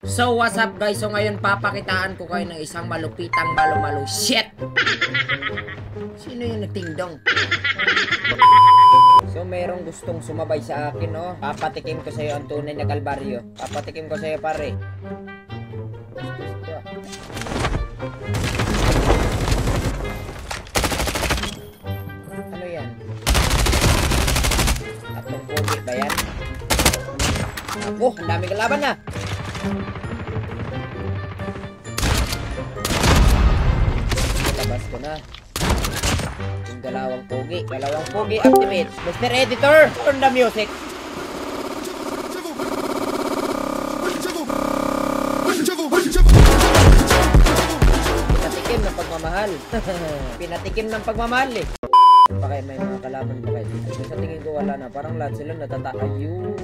So what's up guys? So ngayon papakitaan ko kayo ng isang malupitang malo-malo shit. Sino yung nagtingdong? So merong gustong sumabay sa akin, no? Papatikim ko sa'yo ang tunay na kalbaryo. Papatikim ko sa'yo, pare. Ano yan? Tatlong pogi ba yan? Ako, ang daming kalaban na. Labas ko na. Yung dalawang pogi activate. Mr. Editor, turn the music. Pinatikim ng pagmamahal. Pinatikim ng pagmamahal eh. Bakit may mga kalaban ba kayo dito? Sa tingin ko wala na. Parang lahat sila ayun.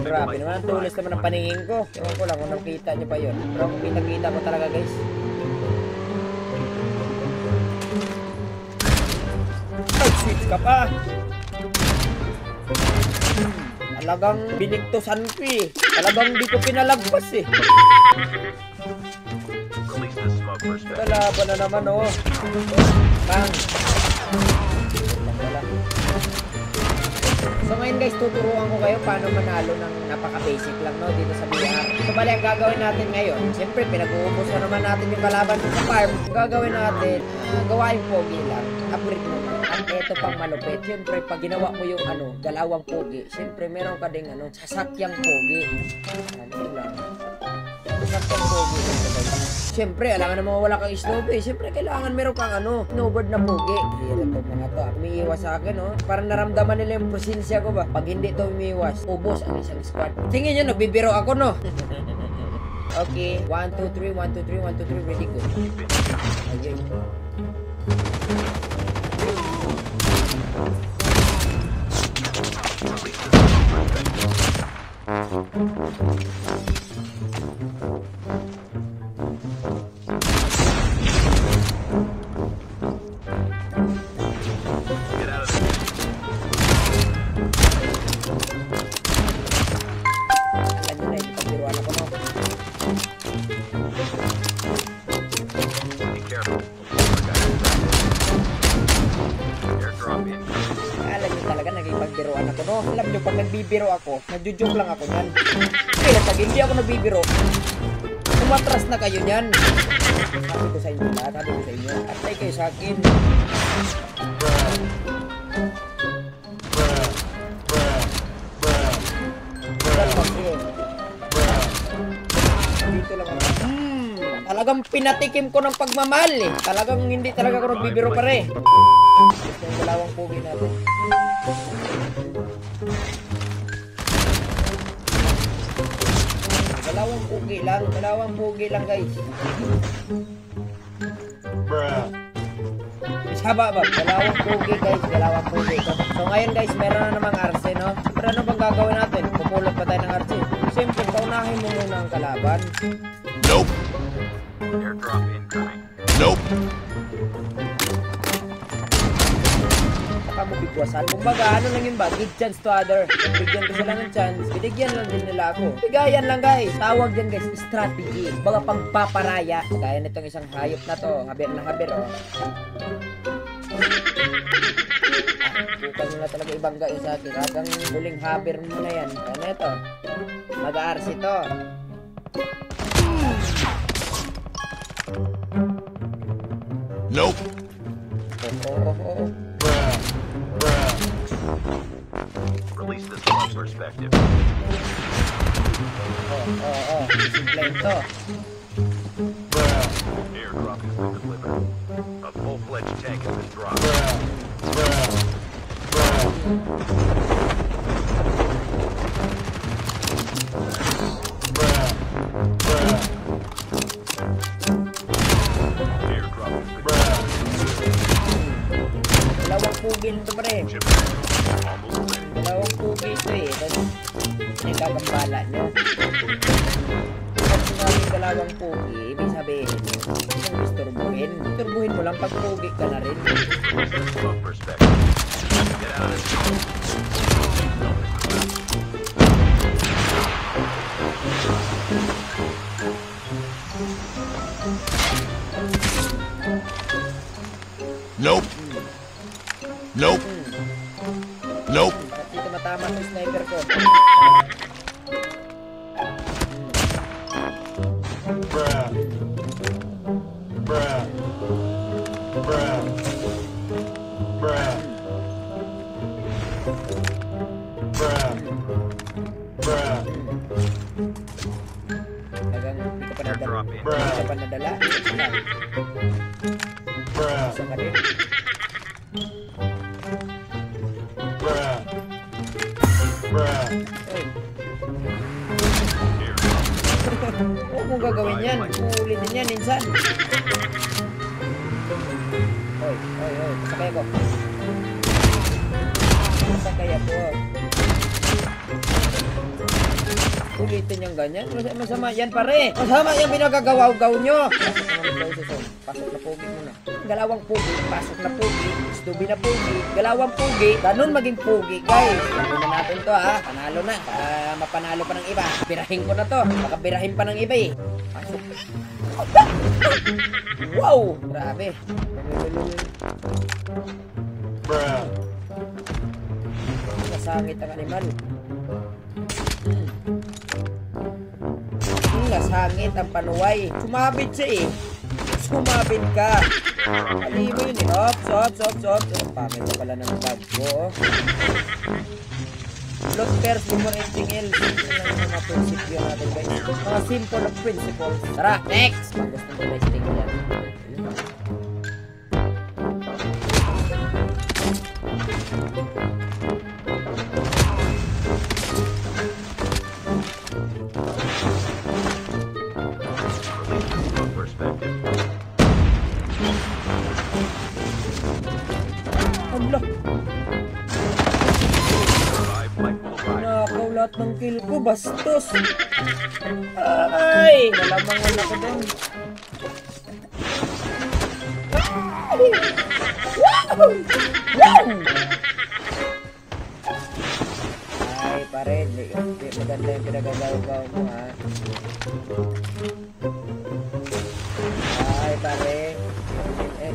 Grabe naman ang tulis naman ng paningin ko. Ewan ko lang kung nakita nyo pa yun. Pero kung kita ko talaga guys. Switch ka pa. Talagang binigtusan ko eh. Talagang di ko pinalagpas eh. Kalaban na naman oh. Bang. So ngayon guys, tuturuan ko kayo paano manalo ng napaka-basic lang, no, dito sa VR. So bali, ang gagawin natin ngayon, siyempre pinag-uubos na naman natin yung kalaban sa farm. Ang gagawin natin, gawain pogi lang, upgrade mo. At ito pang malupit, siyempre pag ginawa mo yung dalawang pogi, siyempre meron ka ding sasakyang pogi. Ano lang, sasakyang pogi. Siyempre, alam nga naman wala kang snowboard. Siyempre, kailangan meron kang snowboard na pogi. Hirap to mga to. Umiiwas sa akin, no? Parang naramdaman nila yung presensya ko ba? Pag hindi to umiiwas, ubos ang isang squad. Tingin nyo, nagbibiro ako, no? Okay. 1, 2, 3, 1, 2, 3, 1, 2, 3. Ready, go. Ayun. Alam nyo, pag nagbibiro ako, nagjujoke lang ako nyan. Kaya pag hindi ako nagbibiro, umatras na kayo nyan. Sabi ko sa inyo lahat, sabi ko sa inyo. Atay kayo sa akin. Dito lang ako. Talagang pinatikim ko ng pagmamahal eh. Talagang hindi talaga ako nagbibiro pare. Gusto yung dalawang pogi natin. Dalawang pogi lang guys. Saba ba? Dalawang pogi guys, dalawang pogi. So ngayon guys, meron na namang arse, no? Pero ano bang gagawin natin? Pupulot pa tayo ng arse. Siyempre, paunahin mo muna ang kalaban. Nope. Airdrop incoming. Nope. Mo bigwasan. Kumbaga, ano lang yun ba? Give chance to other. Bigyan ko sila ng chance. Binigyan lang din nila ako. Bigayan lang guys. Tawag dyan guys, strategy. Baga pagpaparaya. Kaya nitong isang hayop na to. Haber na haber, oh. Bukan mo na talaga ibangga yung sa akin. Hagang huling haber mo na yan. Ano ito? Mag-aarsi to. Nope. Oh. Release the small perspective. Simple ito. Airdrop has been delivered. A full-fledged tank has been dropped. Dalawang pugi nito pa rin. Dalawang pugi ito eh. Nagkakambala nyo. Pag sinabing dalawang pugi, ibig sabihin, isang isturbuhin. Isturbuhin mo lang pag pugi ka na rin. Get out of this. Nope. Nope. Nope. At dito matama ko yung sniper ko. Bruh. Bruh. Bruh. Bruh. Bruh. Bruh. Hanggang hindi ko pa nadala. Bruh. Hindi ko pa nadala. Bruh. Isa ka din. Bruh. Bruh. Oy. Huwag mong gagawin yan. Uulitin yan minsan. Oy. Pasakay ko. Pasakay ako. Ulitin yung ganyan. Masama yan pare. Masama yan pinagagawaw-gaw nyo. Pasok na pogi muna. Galawang pogi. Pasok na pogi. Stubi na pogi. Galawang pogi. Ganun maging pogi guys. Ganun na natin to ha. Panalo na. Mapanalo pa ng iba. Birahin ko na to. Baka birahin pa ng iba eh. Pasok. Wow! Grabe. Bruh. Nasangit ang animal. Nasangit ang panuway. Sumabit siya eh. Sumabit ka. Mali mo yun eh. Stop. Pangit na pala ng bag ko. Look first before anything else. Ito lang yung mga prinsipyo natin guys. Mga simple na principles. Tara, next! Pag gusto mo guys, tingin yan. Allah! Nakaw lahat ng kill ko, bastos! Ay! Nalamangan ako doon. Wow! Ay, pare, di maganda yung pinagagawa mo, ha? Ay, pare. Ay.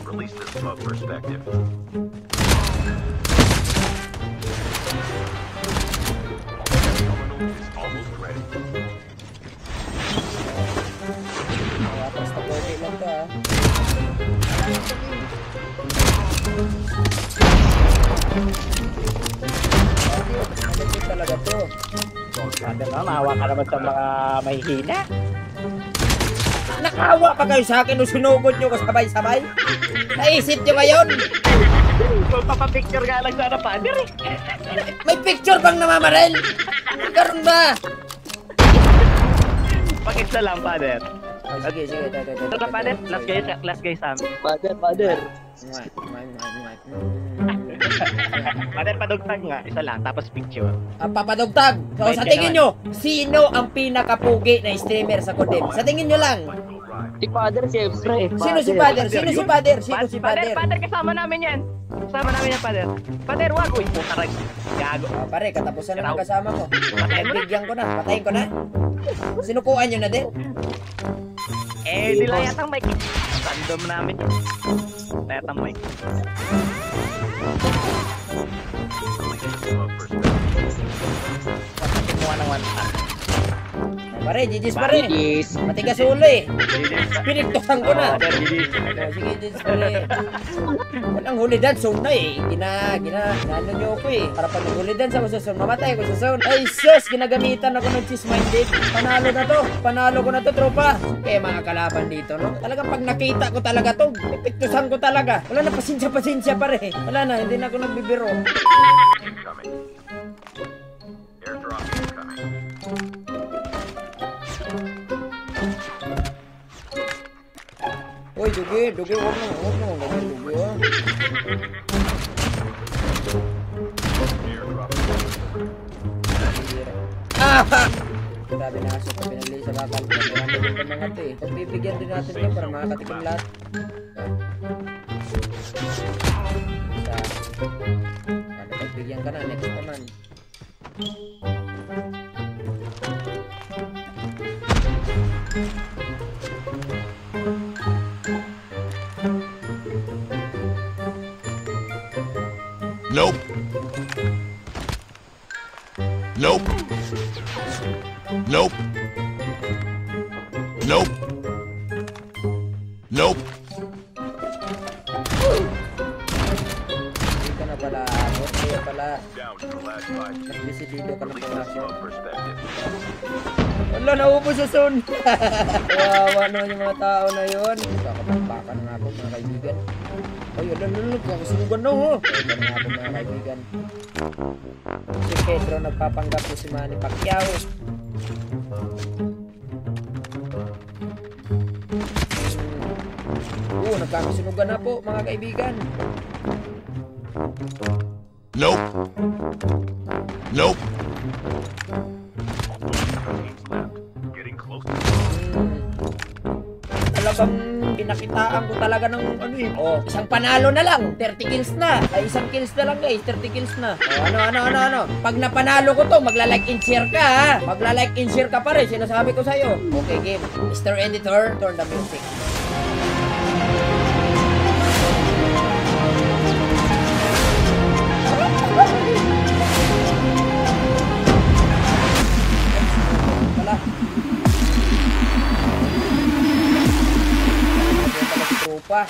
Release this smoke perspective. Terminal is almost ready. Basta pogi lang to, ha? Malapit talaga to. Father, no? Maawa ka naman sa mga mahihina. Nakawa pa kayo sa akin nung sinugod nyo kasabay-sabay? Naisip nyo ngayon? Magpapapicture nga lang sana, Father eh. May picture bang namamaril? Karoon ba? Pag-isa lang, Father. Oh, sige. Ito na, Father. Last guy sa amin. Father. Father, padugtag nga. Isa lang, tapos picture. Papadugtag. So, sa tingin nyo, sino ang pinakapugi na streamer sa Kodem? Sa tingin nyo lang. Si Father, siyempre. Sino si Father? Sino si Father? Sino si Father? Father, kasama namin yan. Kasama namin yan, Father. Father, wag. Uy, putarag. Gago. Pare, katapusan na ng kasama mo. Nagbigyan ko na. Patayin ko na. Sinukuan nyo na din. Di lang yatang mic. Random namin. Yatang mic. Kumuha ng one tap. Pare, GG's pare. Matigas ulo eh. Pinigtusan ko na. Sige, GG's pare. Walang huli dance, zone na eh. Ginano nyo ako eh. Para pag huli dance ako sa zone, mamatay ako sa zone. Ay sus, ginagamitan ako ng cheese minded. Panalo na to. Panalo ko na to, tropa. Kaya mga kalaban dito, no? Talagang pag nakita ko talaga to, pinigtusan ko talaga. Wala na, pasensya pare. Wala na, hindi na ako nagbibiro. Incoming. Airdrop incoming. Uy, dugi, huwag mo, dugi, ah. Ah! Grabe na aso, pag pinagli sa bakal, marami din ng mga to eh. Pagbibigyan din natin to para makakatikim lahat. Isa. Ano, pagbigyan ka na, next naman. Nope. Nope. Nope. Nope. Hindi ka na pala abot. Kaya pala, Down to the last 5 teams. nagbisidido ka na Release pala. the smoke perspective. Wala, naubos sa zone. Kawawa naman yung mga tao na yun. Kakapagpakan na ako mga kaibigan. Ay, wala, kakasunugan na ho. Ito na nga po mga kaibigan. Si Pedro nagpapanggap po si Manny Pacquiao. Nagkakasunugan na po mga kaibigan. Nope. Nope. Teams left. Getting close to Talagang pinakitaan ko talaga ng ano eh. Oh, isang panalo na lang, 30 kills na. Ay, isang kills na lang guys, 30 kills na. Oh, ano. Pag napanalo ko to, magla-like and share ka ha. Magla-like and share ka pa rin, sinasabi ko sa'yo. Okay game, Mr. Editor, turn the music. Wala. Tropa.